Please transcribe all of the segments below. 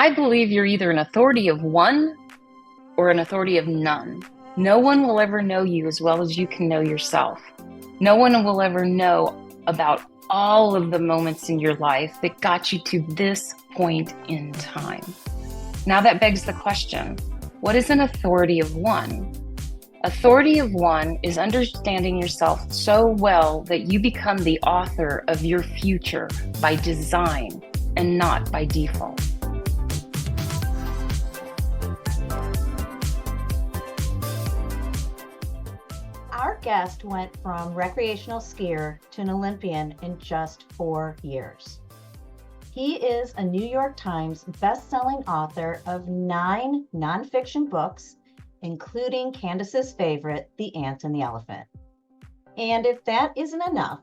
I believe you're either an authority of one or an authority of none. No one will ever know you as well as you can know yourself. No one will ever know about all of the moments in your life that got you to this point in time. Now that begs the question, what is an authority of one? Authority of one is understanding yourself so well that you become the author of your future by design and not by default. Our guest went from recreational skier to an Olympian in just 4 years. He is a New York Times best-selling author of 9 nonfiction books, including Candace's favorite, The Ant and the Elephant. And if that isn't enough,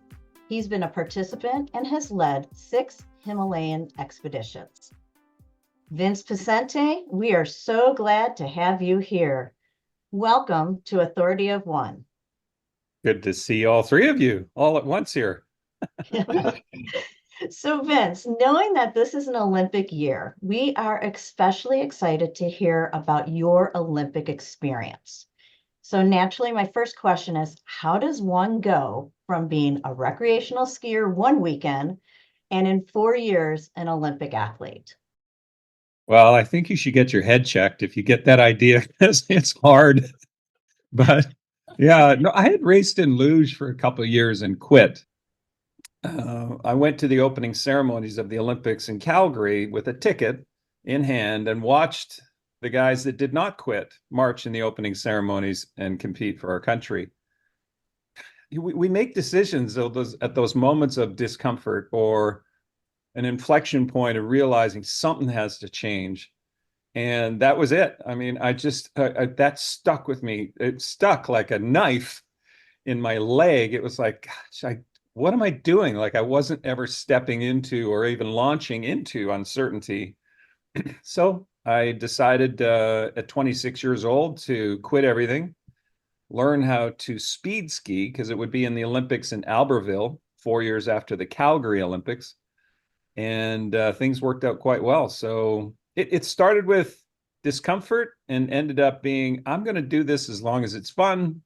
he's been a participant and has led 6 Himalayan expeditions. Vince Poscente, we are so glad to have you here. Welcome to Authority of One. Good to see all three of you all at once here. So Vince, knowing that this is an Olympic year, we are especially excited to hear about your Olympic experience. So naturally, my first question is, how does one go from being a recreational skier one weekend and in 4 years, an Olympic athlete? Well, I think you should get your head checked if you get that idea, because it's hard. But yeah, no, I had raced in luge for a couple of years and quit. I went to the opening ceremonies of the Olympics in Calgary with a ticket in hand and watched the guys that did not quit march in the opening ceremonies and compete for our country. We make decisions at those moments of discomfort or an inflection point of realizing something has to change. And that was it. I mean, that stuck with me. It stuck like a knife in my leg. It was like, gosh, what am I doing? Like I wasn't ever stepping into or even launching into uncertainty. So I decided at 26 years old to quit everything, learn how to speed ski, because it would be in the Olympics in Albertville 4 years after the Calgary Olympics. And things worked out quite well. So it started with discomfort and ended up being, I'm going to do this as long as it's fun.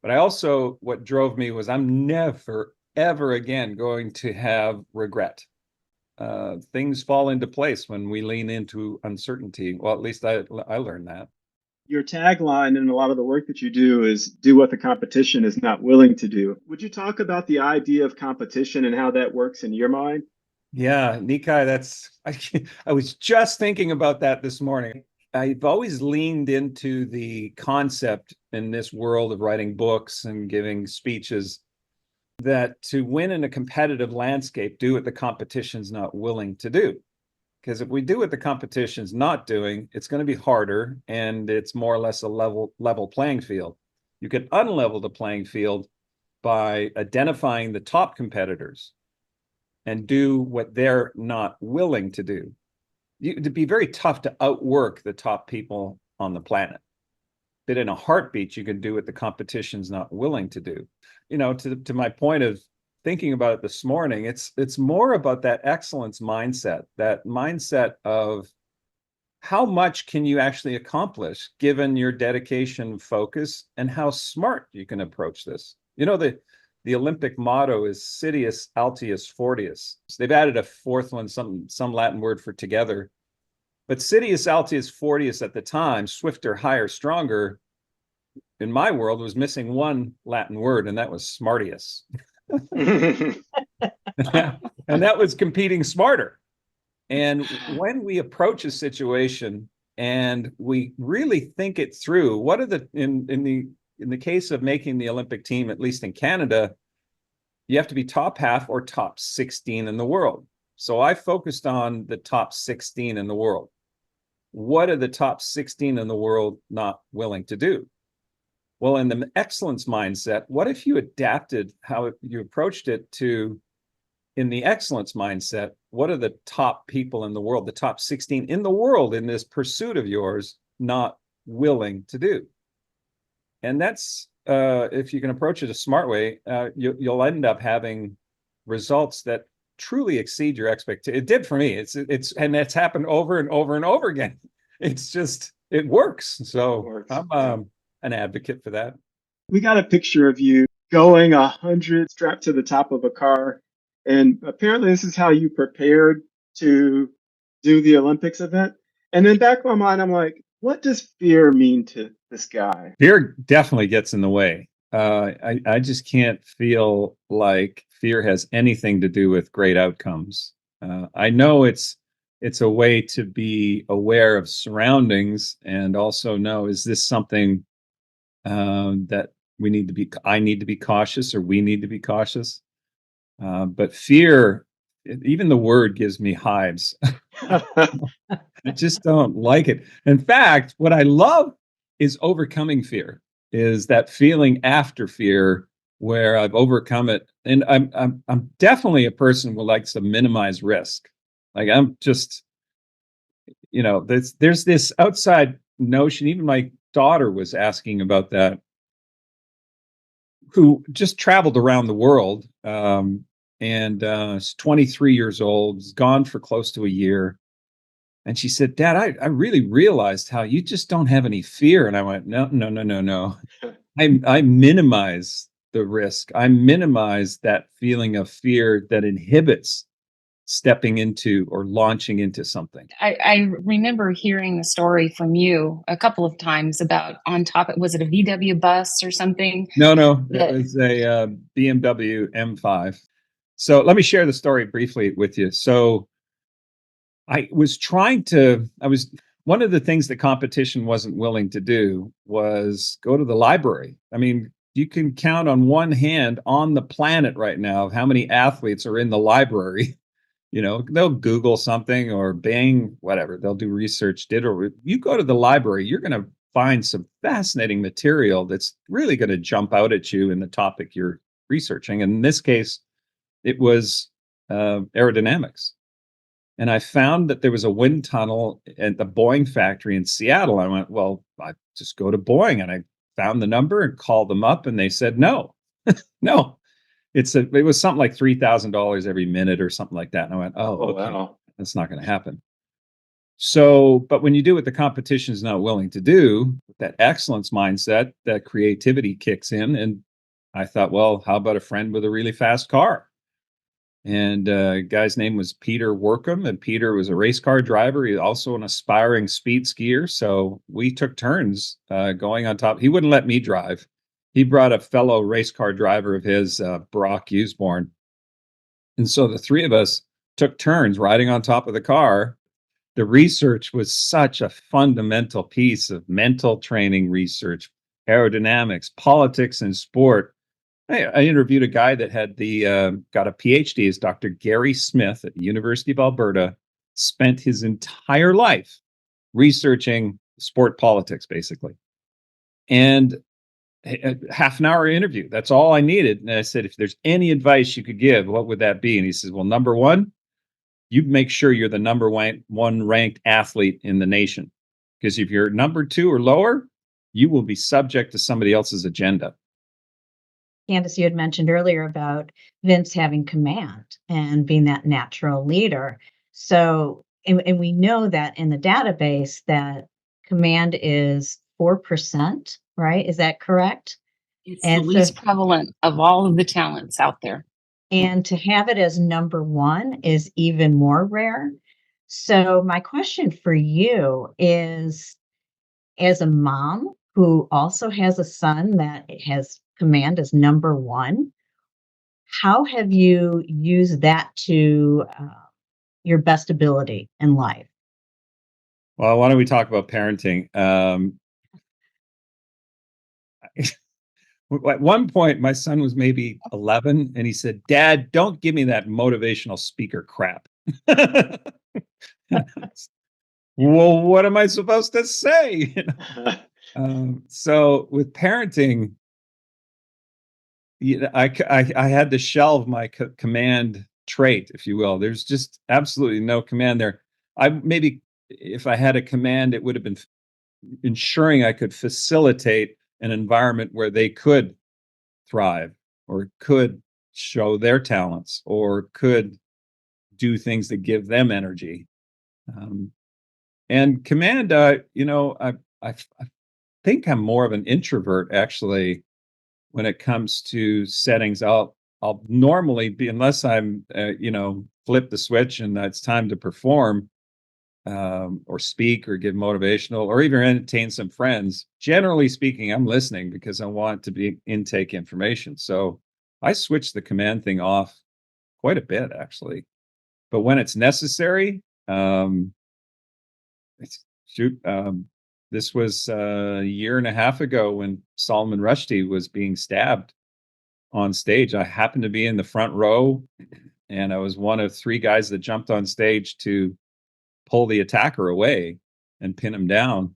But what drove me was I'm never, ever again going to have regret. Things fall into place when we lean into uncertainty. Well, at least I learned that. Your tagline in a lot of the work that you do is do what the competition is not willing to do. Would you talk about the idea of competition and how that works in your mind? Yeah, Neeki, I was just thinking about that this morning. I've always leaned into the concept in this world of writing books and giving speeches that to win in a competitive landscape, do what the competition's not willing to do. Because if we do what the competition's not doing, it's going to be harder and it's more or less a level playing field. You can unlevel the playing field by identifying the top competitors and do what they're not willing to do. It'd be very tough to outwork the top people on the planet. But in a heartbeat, you can do what the competition's not willing to do. You know, to my point of thinking about it this morning, it's more about that excellence mindset, that mindset of how much can you actually accomplish given your dedication, focus, and how smart you can approach this. You know, the Olympic motto is Citius Altius Fortius. They've added a fourth one, some Latin word for together. But Citius Altius Fortius at the time, swifter, higher, stronger, in my world was missing one Latin word, and that was smartius. And that was competing smarter. And when we approach a situation and we really think it through, what are in the case of making the Olympic team, at least in Canada, you have to be top half or top 16 in the world. So I focused on the top 16 in the world. What are the top 16 in the world not willing to do? Well, in the excellence mindset, what if you adapted how you approached it to, in the excellence mindset, what are the top people in the world, the top 16 in the world in this pursuit of yours, not willing to do? And that's, if you can approach it a smart way, you'll end up having results that truly exceed your expectation. It did for me. And it's happened over and over and over again. It's just, it works. So It works. I'm an advocate for that. We got a picture of you going 100 strapped to the top of a car. And apparently this is how you prepared to do the Olympics event. And then back in my mind, I'm like, what does fear mean to this guy? Fear definitely gets in the way. I just can't feel like fear has anything to do with great outcomes. I know it's a way to be aware of surroundings and also know, is this something that I need to be cautious, or we need to be cautious? But fear, even the word gives me hives. I just don't like it. In fact, what I love is overcoming fear, is that feeling after fear where I've overcome it. And I'm definitely a person who likes to minimize risk. Like I'm just, there's this outside notion. Even my daughter was asking about that, who just traveled around the world. And is 23 years old, is gone for close to a year. And she said, Dad, I really realized how you just don't have any fear. And I went, no. I minimize the risk. I minimize that feeling of fear that inhibits stepping into or launching into something. I remember hearing the story from you a couple of times about was it a VW bus or something? No, it was a BMW M5. So let me share the story briefly with you. So one of the things the competition wasn't willing to do was go to the library. I mean, you can count on one hand on the planet right now how many athletes are in the library. They'll Google something or Bing, whatever. They'll do research. You go to the library, you're going to find some fascinating material that's really going to jump out at you in the topic you're researching. And in this case, it was aerodynamics. And I found that there was a wind tunnel at the Boeing factory in Seattle. I went, well, I just go to Boeing, and I found the number and called them up, and they said, no, no. It was something like $3,000 every minute or something like that. And I went, oh, okay, wow. That's not going to happen. So, but when you do what the competition is not willing to do, that excellence mindset, that creativity kicks in. And I thought, well, how about a friend with a really fast car? And guy's name was Peter Workham, and Peter was a race car driver. He's also an aspiring speed skier. So we took turns going on top. He wouldn't let me drive. He brought a fellow race car driver of his, Brock Usborne. And so the three of us took turns riding on top of the car. The research was such a fundamental piece of mental training research, aerodynamics, politics, and sport. I interviewed a guy that had got a PhD, is Dr. Gary Smith at the University of Alberta, spent his entire life researching sport politics, basically. And a half an hour interview, that's all I needed. And I said, if there's any advice you could give, what would that be? And he says, well, number one, you make sure you're the number one ranked athlete in the nation. Because if you're number two or lower, you will be subject to somebody else's agenda. Candace, you had mentioned earlier about Vince having command and being that natural leader. So, and we know that in the database that command is 4%, right? Is that correct? It's the least prevalent of all of the talents out there. And to have it as number one is even more rare. So my question for you is, as a mom who also has a son that has command as number one, how have you used that to your best ability in life? Well, why don't we talk about parenting? At one point, my son was maybe 11, and he said, Dad, don't give me that motivational speaker crap. Well, what am I supposed to say? So with parenting, I had to shelve my command trait, if you will. There's just absolutely no command there. Maybe if I had a command, it would have been ensuring I could facilitate an environment where they could thrive or could show their talents or could do things that give them energy. And command, I think I'm more of an introvert actually when it comes to settings. I'll normally be, unless I'm flip the switch and it's time to perform, or speak or give motivational or even entertain some friends. Generally speaking, I'm listening because I want to be intake information. So I switch the command thing off quite a bit actually. But when it's necessary, it's shoot. This was a year and a half ago when Salman Rushdie was being stabbed on stage. I happened to be in the front row, and I was one of three guys that jumped on stage to pull the attacker away and pin him down.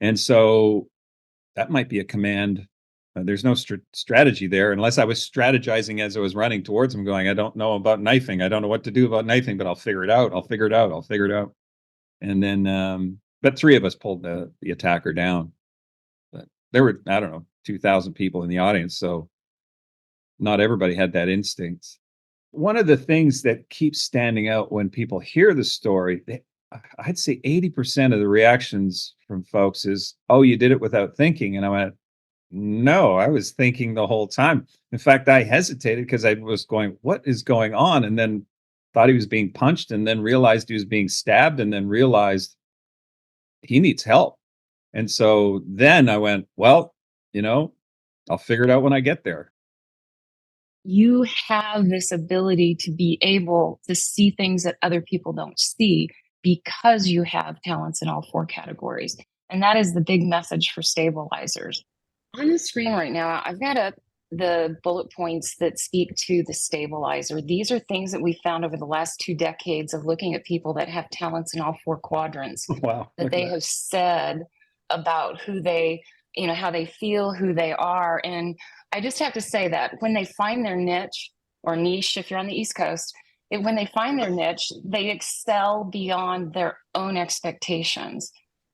And so that might be a command. There's no strategy there, unless I was strategizing as I was running towards him, going, I don't know about knifing. I don't know what to do about knifing, but I'll figure it out. I'll figure it out. I'll figure it out. And then, but three of us pulled the attacker down. But there were, I don't know, 2,000 people in the audience. So not everybody had that instinct. One of the things that keeps standing out when people hear the story, I'd say 80% of the reactions from folks is, oh, you did it without thinking. And I went, no, I was thinking the whole time. In fact, I hesitated because I was going, what is going on? And then thought he was being punched, and then realized he was being stabbed, and then realized he needs help. And so then I went, well, I'll figure it out when I get there. You have this ability to be able to see things that other people don't see because you have talents in all four categories. And that is the big message for stabilizers. On the screen right now, I've got up the bullet points that speak to the stabilizer. These are things that we found over the last 2 decades of looking at people that have talents in all four quadrants. Wow. That they have said about who they, how they feel, who they are. And I just have to say that when they find their niche or niche, if you're on the East Coast, when they find their niche, they excel beyond their own expectations.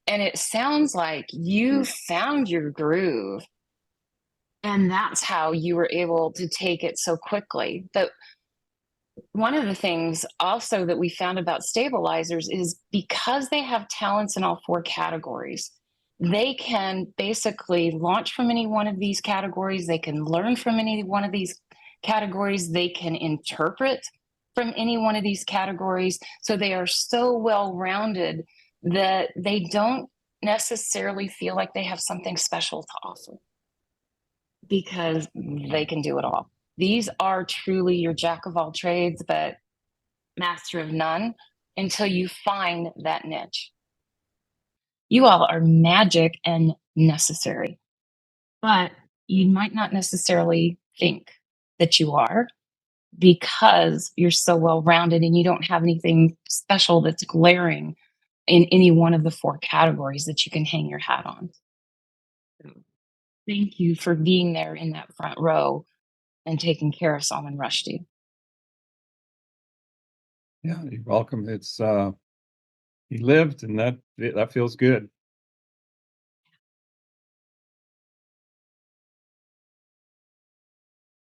And it sounds like you found your groove. And that's how you were able to take it so quickly. But one of the things also that we found about stabilizers is because they have talents in all four categories, they can basically launch from any one of these categories. They can learn from any one of these categories. They can interpret from any one of these categories. So they are so well-rounded that they don't necessarily feel like they have something special to offer because they can do it all. These are truly your jack of all trades, but master of none until you find that niche. You all are magic and necessary, but you might not necessarily think that you are because you're so well-rounded and you don't have anything special that's glaring in any one of the four categories that you can hang your hat on. Thank you for being there in that front row and taking care of Salman Rushdie. Yeah, you're welcome. It's he lived, and that feels good.